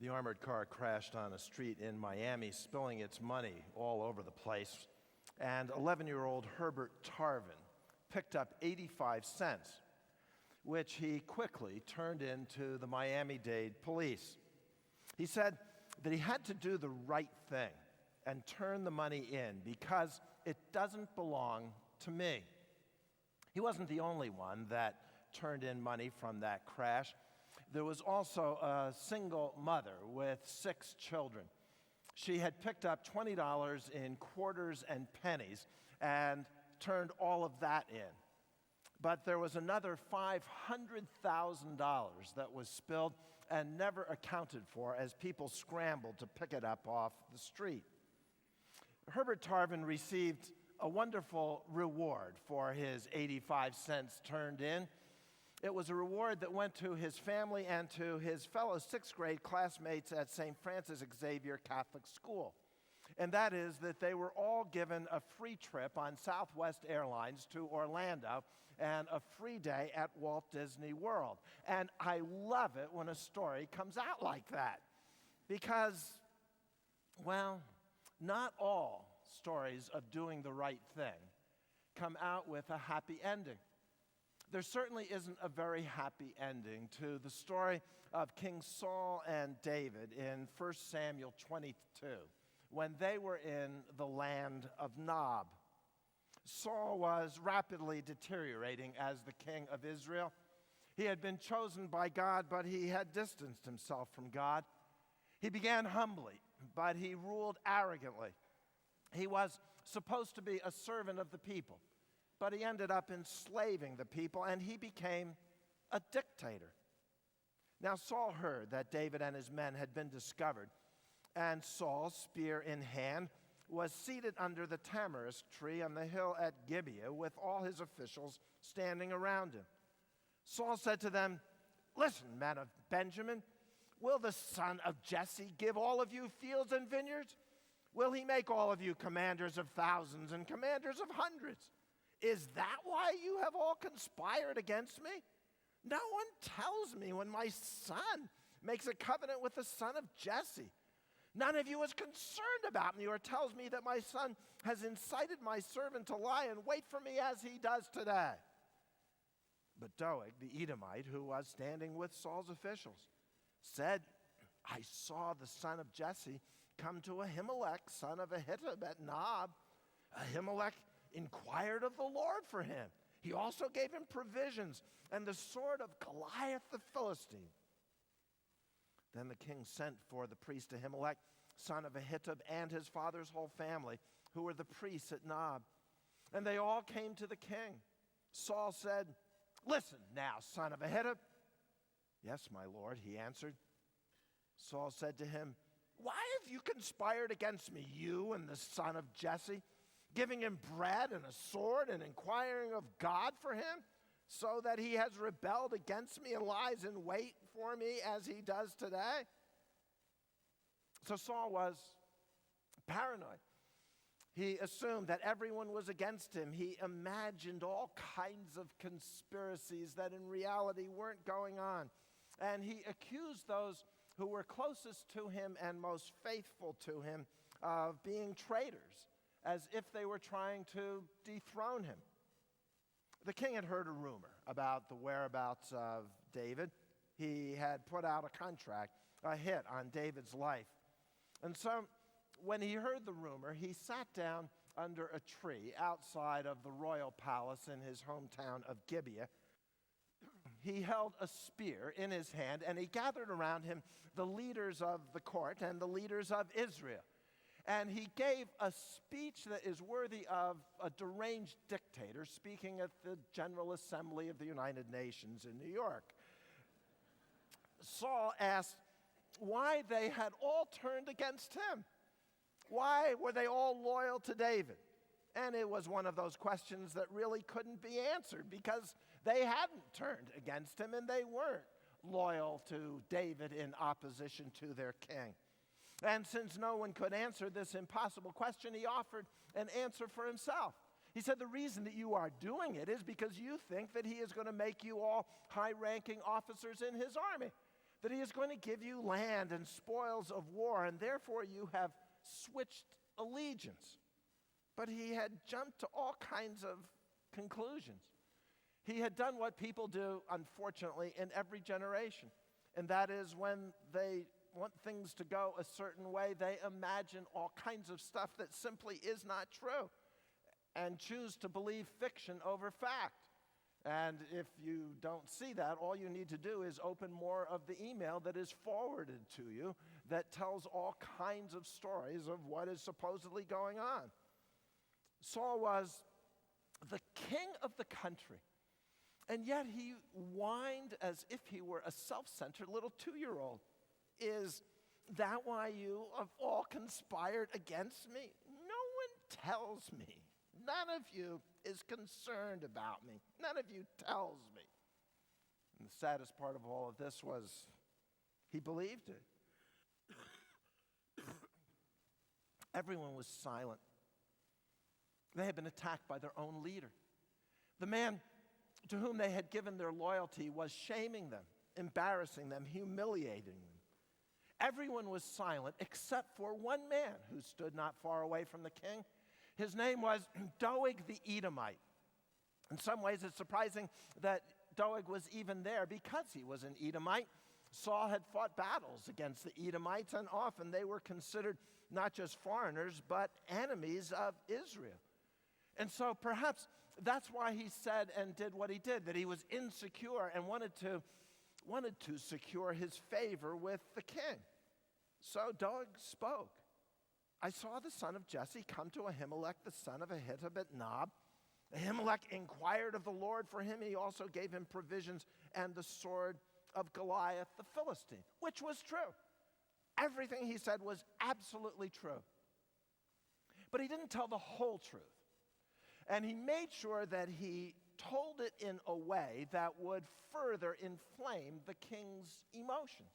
The armored car crashed on a street in Miami, spilling its money all over the place. And 11-year-old Herbert Tarvin picked up 85 cents, which he quickly turned into the Miami-Dade police. He said that he had to do the right thing and turn the money in because it doesn't belong to me. He wasn't the only one that turned in money from that crash. There was also a single mother with 6 children. She had picked up $20 in quarters and pennies and turned all of that in. But there was another $500,000 that was spilled and never accounted for as people scrambled to pick it up off the street. Herbert Tarvin received a wonderful reward for his 85 cents turned in. It was a reward that went to his family and to his fellow 6th grade classmates at St. Francis Xavier Catholic School. And that is that they were all given a free trip on Southwest Airlines to Orlando and a free day at Walt Disney World. And I love it when a story comes out like that because, well, not all stories of doing the right thing come out with a happy ending. There certainly isn't a very happy ending to the story of King Saul and David in 1 Samuel 22 when they were in the land of Nob. Saul was rapidly deteriorating as the king of Israel. He had been chosen by God, but he had distanced himself from God. He began humbly, but he ruled arrogantly. He was supposed to be a servant of the people, but he ended up enslaving the people, and he became a dictator. Now Saul heard that David and his men had been discovered, and Saul, spear in hand, was seated under the tamarisk tree on the hill at Gibeah with all his officials standing around him. Saul said to them, "Listen, men of Benjamin, will the son of Jesse give all of you fields and vineyards? Will he make all of you commanders of thousands and commanders of hundreds? Is that why you have all conspired against me? No one tells me when my son makes a covenant with the son of Jesse. None of you is concerned about me or tells me that my son has incited my servant to lie and wait for me as he does today." But Doeg, the Edomite, who was standing with Saul's officials, said, "I saw the son of Jesse come to Ahimelech, son of Ahitub at Nob. Ahimelech inquired of the Lord for him. He also gave him provisions and the sword of Goliath the Philistine." Then the king sent for the priest Ahimelech, son of Ahitub, and his father's whole family, who were the priests at Nob. And they all came to the king. Saul said, "Listen now, son of Ahitub." "Yes, my lord," he answered. Saul said to him, "Why have you conspired against me, you and the son of Jesse, giving him bread and a sword and inquiring of God for him, so that he has rebelled against me and lies in wait for me as he does today?" So Saul was paranoid. He assumed that everyone was against him. He imagined all kinds of conspiracies that in reality weren't going on. And he accused those who were closest to him and most faithful to him of being traitors, as if they were trying to dethrone him. The king had heard a rumor about the whereabouts of David. He had put out a contract, a hit on David's life. And so when he heard the rumor, he sat down under a tree outside of the royal palace in his hometown of Gibeah. He held a spear in his hand, and he gathered around him the leaders of the court and the leaders of Israel. And he gave a speech that is worthy of a deranged dictator speaking at the General Assembly of the United Nations in New York. Saul asked why they had all turned against him. Why were they all loyal to David? And it was one of those questions that really couldn't be answered because they hadn't turned against him and they weren't loyal to David in opposition to their king. And since no one could answer this impossible question, he offered an answer for himself. He said, "The reason that you are doing it is because you think that he is going to make you all high-ranking officers in his army. that he is going to give you land and spoils of war, and therefore you have switched allegiance. But he had jumped to all kinds of conclusions. He had done what people do, unfortunately, in every generation, and that is when they want things to go a certain way, they imagine all kinds of stuff that simply is not true and choose to believe fiction over fact. And if you don't see that, all you need to do is open more of the email that is forwarded to you that tells all kinds of stories of what is supposedly going on. Saul was the king of the country, and yet he whined as if he were a self-centered little 2-year-old. Is that why you have all conspired against me? No one tells me. None of you is concerned about me. None of you tells me. And the saddest part of all of this was he believed it. Everyone was silent. They had been attacked by their own leader. The man to whom they had given their loyalty was shaming them, embarrassing them, humiliating them. Everyone was silent except for one man who stood not far away from the king. His name was Doeg the Edomite. In some ways, it's surprising that Doeg was even there because he was an Edomite. Saul had fought battles against the Edomites, and often they were considered not just foreigners, but enemies of Israel. And so perhaps that's why he said and did what he did, that he was insecure and wanted to secure his favor with the king. So Doeg spoke. I saw the son of Jesse come to Ahimelech, the son of Ahitub at Nob. Ahimelech inquired of the Lord for him. He also gave him provisions and the sword of Goliath the Philistine, which was true. Everything he said was absolutely true. But he didn't tell the whole truth. And he made sure that he told it in a way that would further inflame the king's emotions.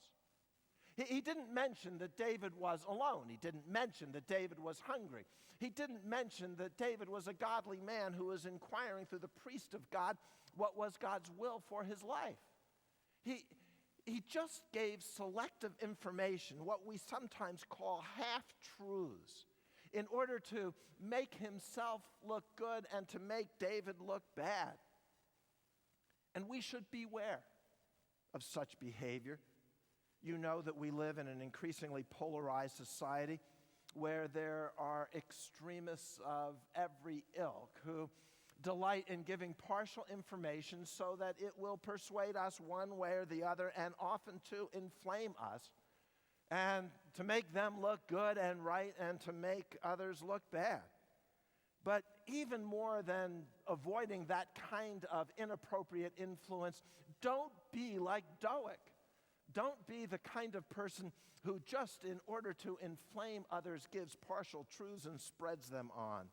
He didn't mention that David was alone. He didn't mention that David was hungry. He didn't mention that David was a godly man who was inquiring through the priest of God what was God's will for his life. He just gave selective information, what we sometimes call half-truths, in order to make himself look good and to make David look bad. And we should beware of such behavior. You know that we live in an increasingly polarized society where there are extremists of every ilk who delight in giving partial information so that it will persuade us one way or the other, and often to inflame us and to make them look good and right and to make others look bad. But even more than avoiding that kind of inappropriate influence, don't be like Doeg. Don't be the kind of person who just in order to inflame others gives partial truths and spreads them on.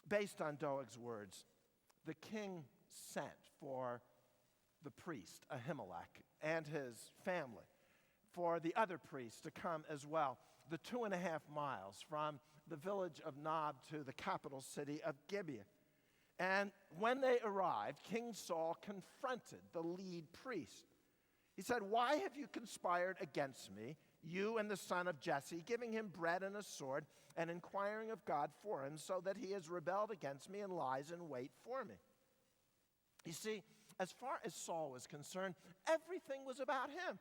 Based on Doeg's words, the king sent for the priest, Ahimelech, and his family, for the other priests to come as well, the 2.5 miles from the village of Nob to the capital city of Gibeah. And when they arrived, King Saul confronted the lead priest. He said, "Why have you conspired against me, you and the son of Jesse, giving him bread and a sword and inquiring of God for him, so that he has rebelled against me and lies in wait for me?" You see, as far as Saul was concerned, everything was about him.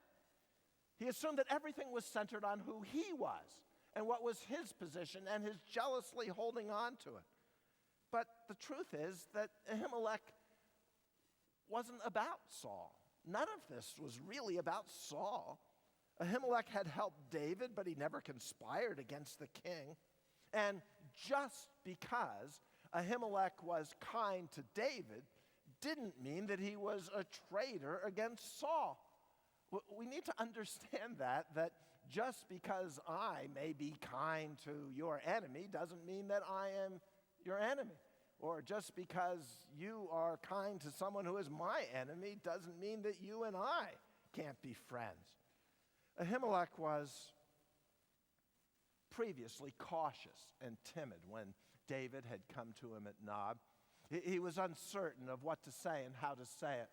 He assumed that everything was centered on who he was and what was his position and his jealously holding on to it. But the truth is that Ahimelech wasn't about Saul. None of this was really about Saul. Ahimelech had helped David, but he never conspired against the king. And just because Ahimelech was kind to David didn't mean that he was a traitor against Saul. We need to understand that just because I may be kind to your enemy doesn't mean that I am your enemy. Or just because you are kind to someone who is my enemy doesn't mean that you and I can't be friends. Ahimelech was previously cautious and timid when David had come to him at Nob. He was uncertain of what to say and how to say it.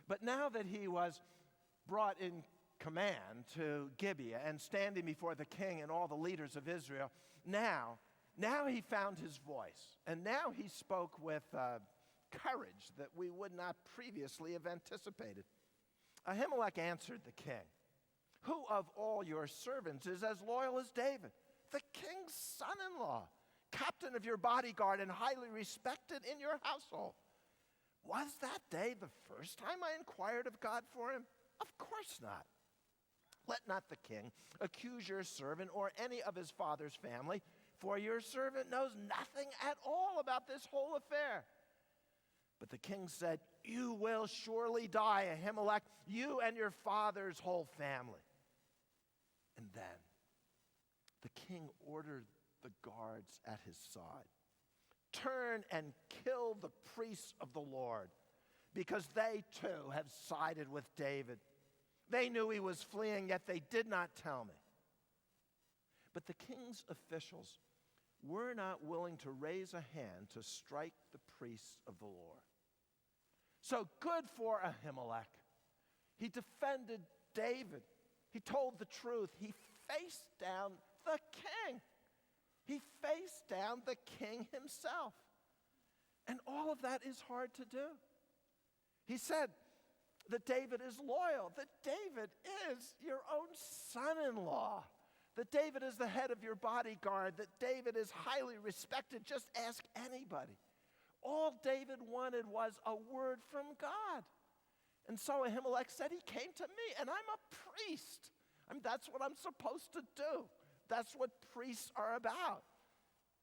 But now that he was brought in command to Gibeah and standing before the king and all the leaders of Israel, now he found his voice, and now he spoke with courage that we would not previously have anticipated. Ahimelech answered the king, "Who of all your servants is as loyal as David, the king's son-in-law, captain of your bodyguard and highly respected in your household? Was that day the first time I inquired of God for him? Of course not. Let not the king accuse your servant or any of his father's family, for your servant knows nothing at all about this whole affair." But the king said, "You will surely die, Ahimelech, you and your father's whole family." And then the king ordered the guards at his side, "Turn and kill the priests of the Lord, because they too have sided with David. They knew he was fleeing, yet they did not tell me." But the king's officials were not willing to raise a hand to strike the priests of the Lord. So good for Ahimelech. He defended David. He told the truth. He faced down the king. He faced down the king himself. And all of that is hard to do. He said that David is loyal, that David is your own son-in-law, that David is the head of your bodyguard, that David is highly respected. Just ask anybody. All David wanted was a word from God. And so Ahimelech said, "He came to me, and I'm a priest. That's what I'm supposed to do. That's what priests are about."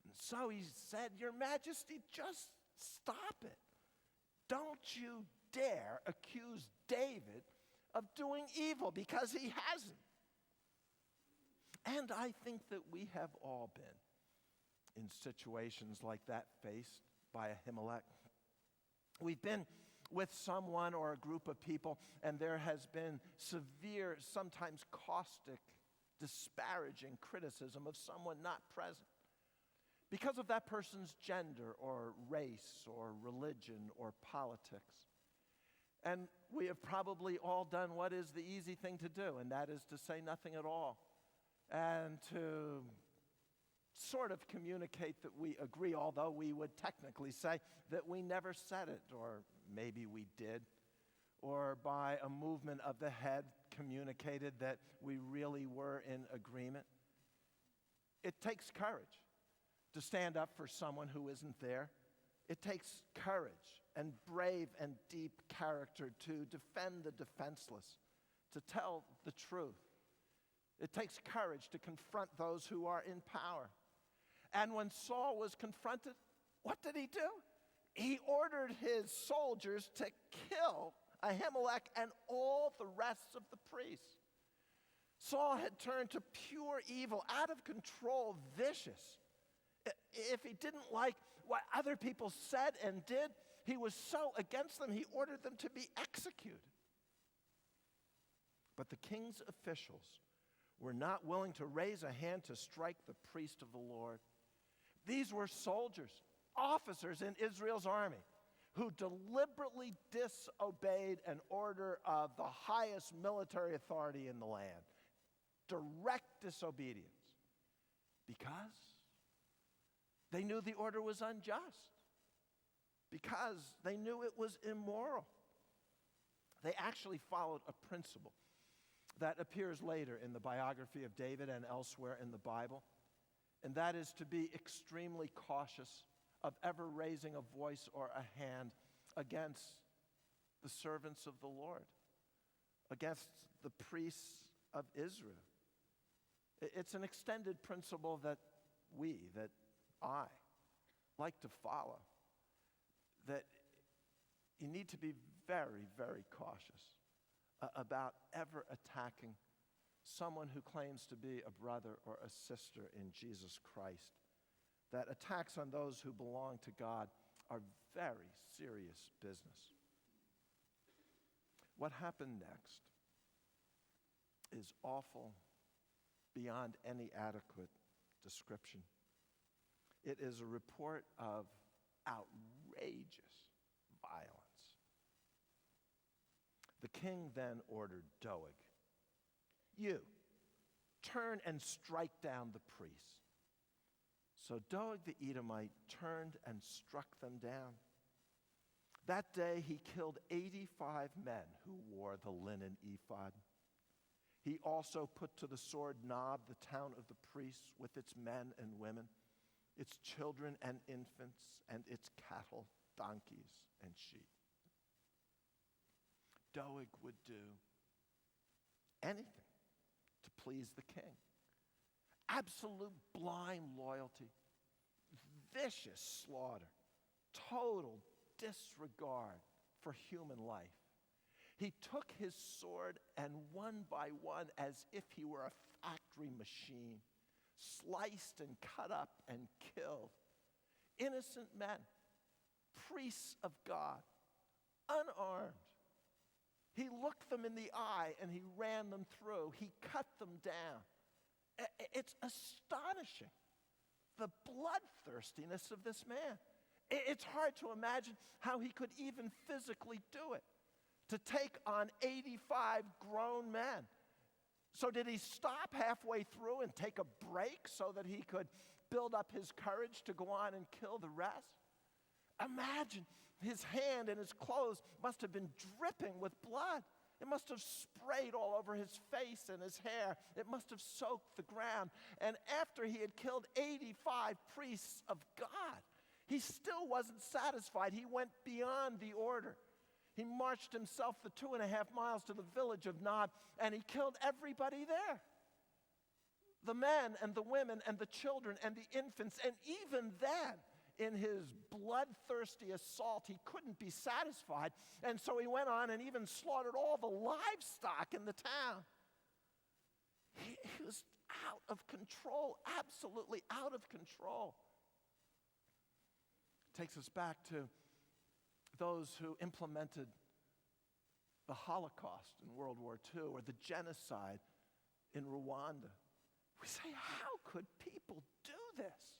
And so he said, "Your Majesty, just stop it. Don't you dare accuse David of doing evil, because he hasn't." And I think that we have all been in situations like that faced by Ahimelech. We've been with someone or a group of people, and there has been severe, sometimes caustic, disparaging criticism of someone not present because of that person's gender or race or religion or politics. And we have probably all done what is the easy thing to do, and that is to say nothing at all and to sort of communicate that we agree, although we would technically say that we never said it, or maybe we did, or by a movement of the head communicated that we really were in agreement. It takes courage to stand up for someone who isn't there. It takes courage and brave and deep character to defend the defenseless, to tell the truth. It takes courage to confront those who are in power. And when Saul was confronted, what did he do? He ordered his soldiers to kill Ahimelech and all the rest of the priests. Saul had turned to pure evil, out of control, vicious. If he didn't like what other people said and did, he was so against them, he ordered them to be executed. But the king's officials were not willing to raise a hand to strike the priest of the Lord. These were soldiers, officers in Israel's army, who deliberately disobeyed an order of the highest military authority in the land. Direct disobedience. Because they knew the order was unjust. Because they knew it was immoral. They actually followed a principle that appears later in the biography of David and elsewhere in the Bible, and that is to be extremely cautious of ever raising a voice or a hand against the servants of the Lord, against the priests of Israel. It's an extended principle that I like to follow, that you need to be very, very cautious about ever attacking someone who claims to be a brother or a sister in Jesus Christ. That attacks on those who belong to God are very serious business. What happened next is awful beyond any adequate description. It is a report of outrageous violence. The king then ordered Doeg, "You, turn and strike down the priests." So Doeg the Edomite turned and struck them down. That day he killed 85 men who wore the linen ephod. He also put to the sword Nob, the town of the priests, with its men and women, its children and infants, and its cattle, donkeys, and sheep. Doeg would do anything to please the king. Absolute blind loyalty, vicious slaughter, total disregard for human life. He took his sword and one by one, as if he were a factory machine, sliced and cut up and killed innocent men, priests of God, unarmed. He looked them in the eye and he ran them through. He cut them down. It's astonishing, the bloodthirstiness of this man. It's hard to imagine how he could even physically do it, to take on 85 grown men. So did he stop halfway through and take a break so that he could build up his courage to go on and kill the rest? Imagine his hand and his clothes must have been dripping with blood. It must have sprayed all over his face and his hair. It must have soaked the ground. And after he had killed 85 priests of God, he still wasn't satisfied. He went beyond the order. He marched himself the 2.5 miles to the village of Nob, and he killed everybody there. The men and the women and the children and the infants. And even then, in his bloodthirsty assault, he couldn't be satisfied. And so he went on and even slaughtered all the livestock in the town. He was out of control, absolutely out of control. Takes us back to those who implemented the Holocaust in World War II or the genocide in Rwanda. We say, how could people do this?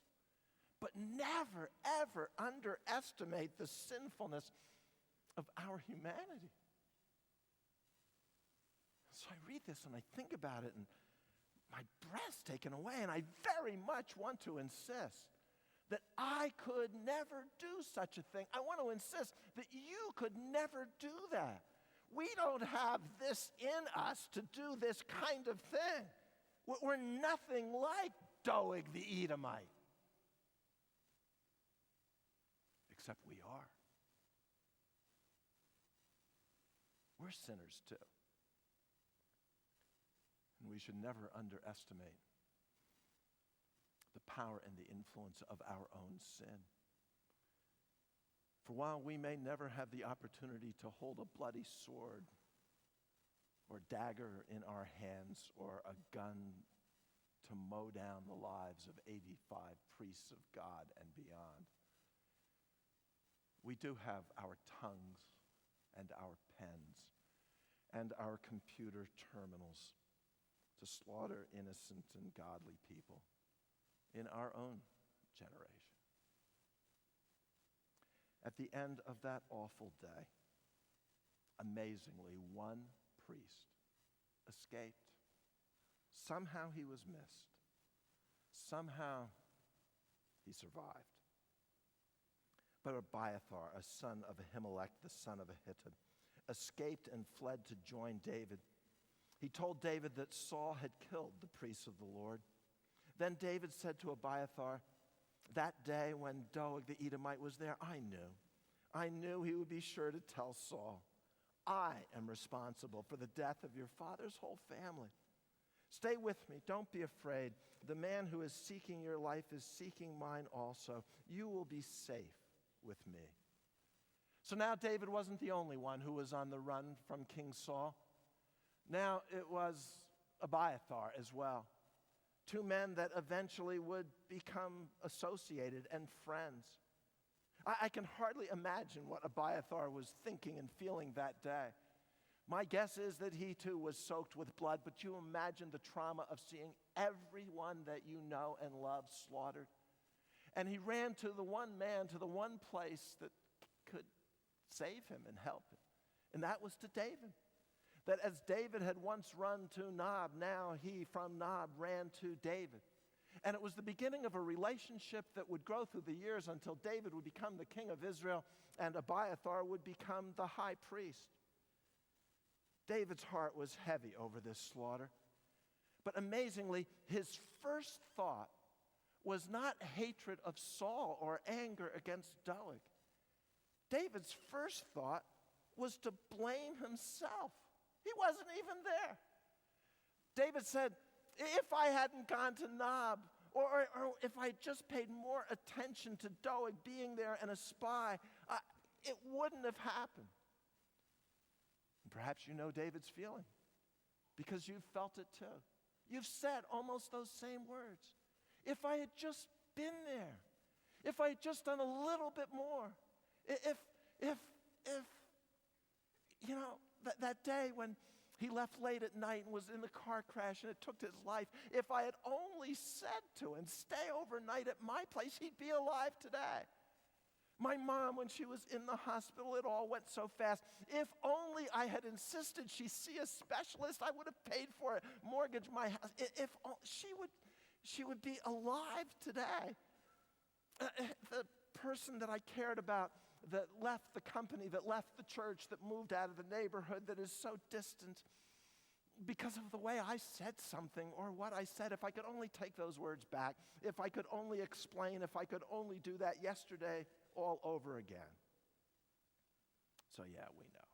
But never, ever underestimate the sinfulness of our humanity. So I read this and I think about it and my breath's taken away, and I very much want to insist that I could never do such a thing. I want to insist that you could never do that. We don't have this in us to do this kind of thing. We're nothing like Doeg the Edomite. Except we are. We're sinners too. And we should never underestimate the power and the influence of our own sin. For while we may never have the opportunity to hold a bloody sword or dagger in our hands or a gun to mow down the lives of 85 priests of God and beyond, we do have our tongues and our pens and our computer terminals to slaughter innocent and godly people in our own generation. At the end of that awful day, amazingly, one priest escaped. Somehow he was missed. Somehow he survived. But Abiathar, a son of Ahimelech, the son of Ahitub, escaped and fled to join David. He told David that Saul had killed the priests of the Lord. Then David said to Abiathar, "That day when Doeg the Edomite was there, I knew he would be sure to tell Saul, 'I am responsible for the death of your father's whole family. Stay with me, don't be afraid. The man who is seeking your life is seeking mine also. You will be safe with me.'" So now David wasn't the only one who was on the run from King Saul. Now it was Abiathar as well. Two men that eventually would become associated and friends. I can hardly imagine what Abiathar was thinking and feeling that day. My guess is that he too was soaked with blood, but you imagine the trauma of seeing everyone that you know and love slaughtered. And he ran to the one man, to the one place that could save him and help him. And that was to David. That as David had once run to Nob, now he from Nob ran to David. And it was the beginning of a relationship that would grow through the years until David would become the king of Israel and Abiathar would become the high priest. David's heart was heavy over this slaughter. But amazingly, his first thought was not hatred of Saul or anger against Doeg. David's first thought was to blame himself. He wasn't even there. David said, if I hadn't gone to Nob, or if I just paid more attention to Doeg being there and a spy, it wouldn't have happened. And perhaps you know David's feeling because you've felt it too. You've said almost those same words. If I had just been there, if I had just done a little bit more, if you know, that day when he left late at night and was in the car crash and it took his life, if I had only said to him, stay overnight at my place, he'd be alive today. My mom, when she was in the hospital, it all went so fast. If only I had insisted she see a specialist, I would have paid for it, mortgaged my house. If she would be alive today. The person that I cared about, that left the company, that left the church, that moved out of the neighborhood, that is so distant because of the way I said something or what I said. If I could only take those words back, if I could only explain, if I could only do that yesterday all over again. So yeah, we know.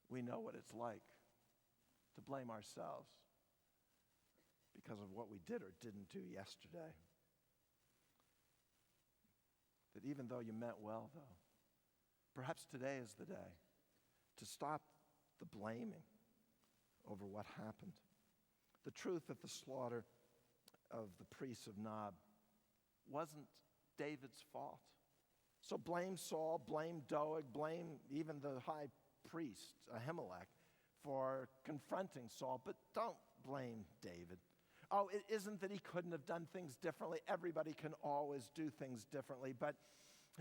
We know what it's like to blame ourselves because of what we did or didn't do yesterday. That even though you meant well, though, perhaps today is the day to stop the blaming over what happened. The truth that the slaughter of the priests of Nob wasn't David's fault. So blame Saul, blame Doeg, blame even the high priest, Ahimelech, for confronting Saul, but don't blame David. Oh, it isn't that he couldn't have done things differently. Everybody can always do things differently, but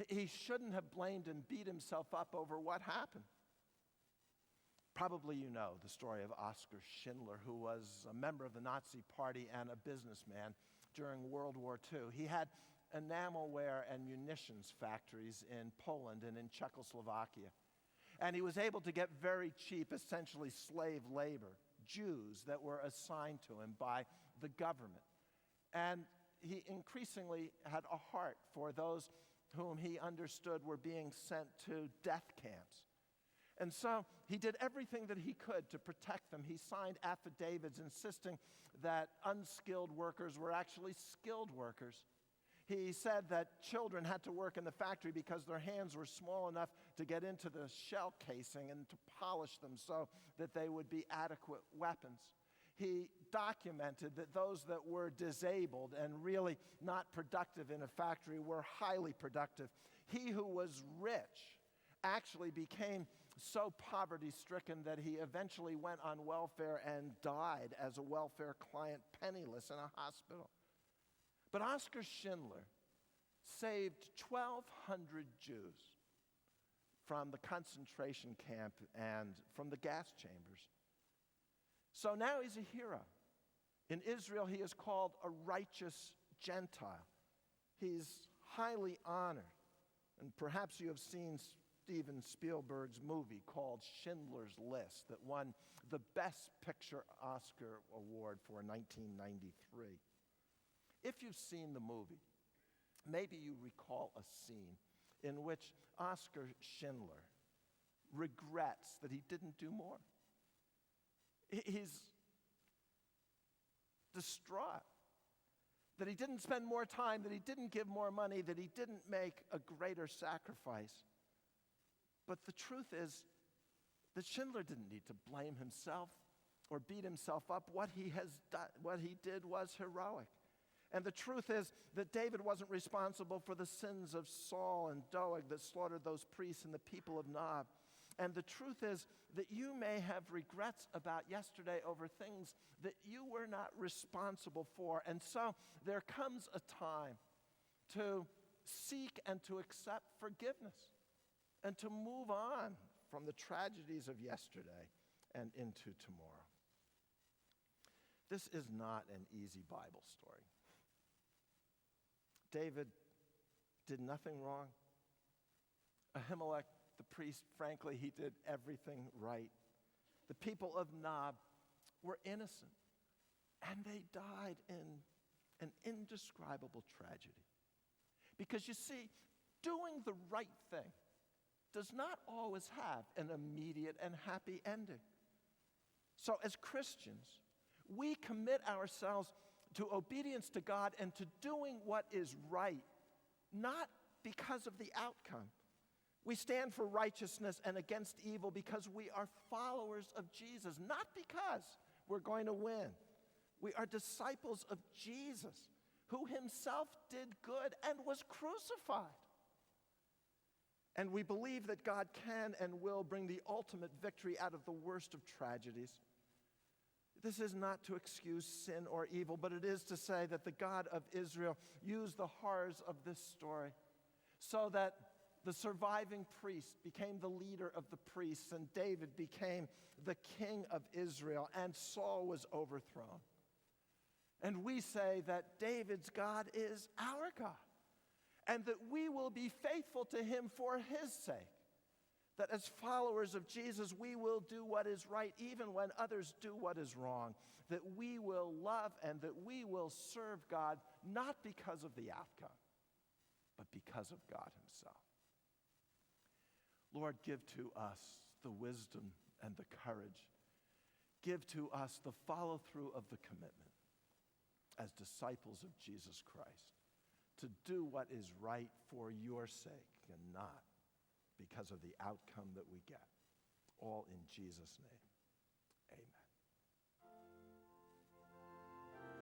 he shouldn't have blamed and beat himself up over what happened. Probably you know the story of Oskar Schindler, who was a member of the Nazi Party and a businessman during World War II. He had enamelware and munitions factories in Poland and in Czechoslovakia. And he was able to get very cheap, essentially slave labor, Jews that were assigned to him by the government. And he increasingly had a heart for those whom he understood were being sent to death camps. And so he did everything that he could to protect them. He signed affidavits insisting that unskilled workers were actually skilled workers. He said that children had to work in the factory because their hands were small enough to get into the shell casing and to polish them so that they would be adequate weapons. He documented that those that were disabled and really not productive in a factory were highly productive. He who was rich actually became so poverty-stricken that he eventually went on welfare and died as a welfare client, penniless in a hospital. But Oskar Schindler saved 1,200 Jews from the concentration camp and from the gas chambers. So now he's a hero. In Israel, he is called a righteous Gentile. He's highly honored. And perhaps you have seen Steven Spielberg's movie called Schindler's List that won the Best Picture Oscar Award for 1993. If you've seen the movie, maybe you recall a scene in which Oskar Schindler regrets that he didn't do more. He's distraught that he didn't spend more time, that he didn't give more money, that he didn't make a greater sacrifice. But the truth is that Schindler didn't need to blame himself or beat himself up. What he did was heroic. And the truth is that David wasn't responsible for the sins of Saul and Doeg that slaughtered those priests and the people of Nob. And the truth is that you may have regrets about yesterday over things that you were not responsible for. And so there comes a time to seek and to accept forgiveness and to move on from the tragedies of yesterday and into tomorrow. This is not an easy Bible story. David did nothing wrong. Ahimelech, the priest, frankly, he did everything right. The people of Nob were innocent, and they died in an indescribable tragedy. Because you see, doing the right thing does not always have an immediate and happy ending. So as Christians, we commit ourselves to obedience to God and to doing what is right, not because of the outcome. We stand for righteousness and against evil because we are followers of Jesus, not because we're going to win. We are disciples of Jesus, who himself did good and was crucified. And we believe that God can and will bring the ultimate victory out of the worst of tragedies. This is not to excuse sin or evil, but it is to say that the God of Israel used the horrors of this story so that the surviving priest became the leader of the priests, and David became the king of Israel, and Saul was overthrown. And we say that David's God is our God, and that we will be faithful to him for his sake. That as followers of Jesus, we will do what is right even when others do what is wrong. That we will love and that we will serve God, not because of the outcome, but because of God himself. Lord, give to us the wisdom and the courage. Give to us the follow-through of the commitment as disciples of Jesus Christ to do what is right for your sake and not because of the outcome that we get. All in Jesus' name.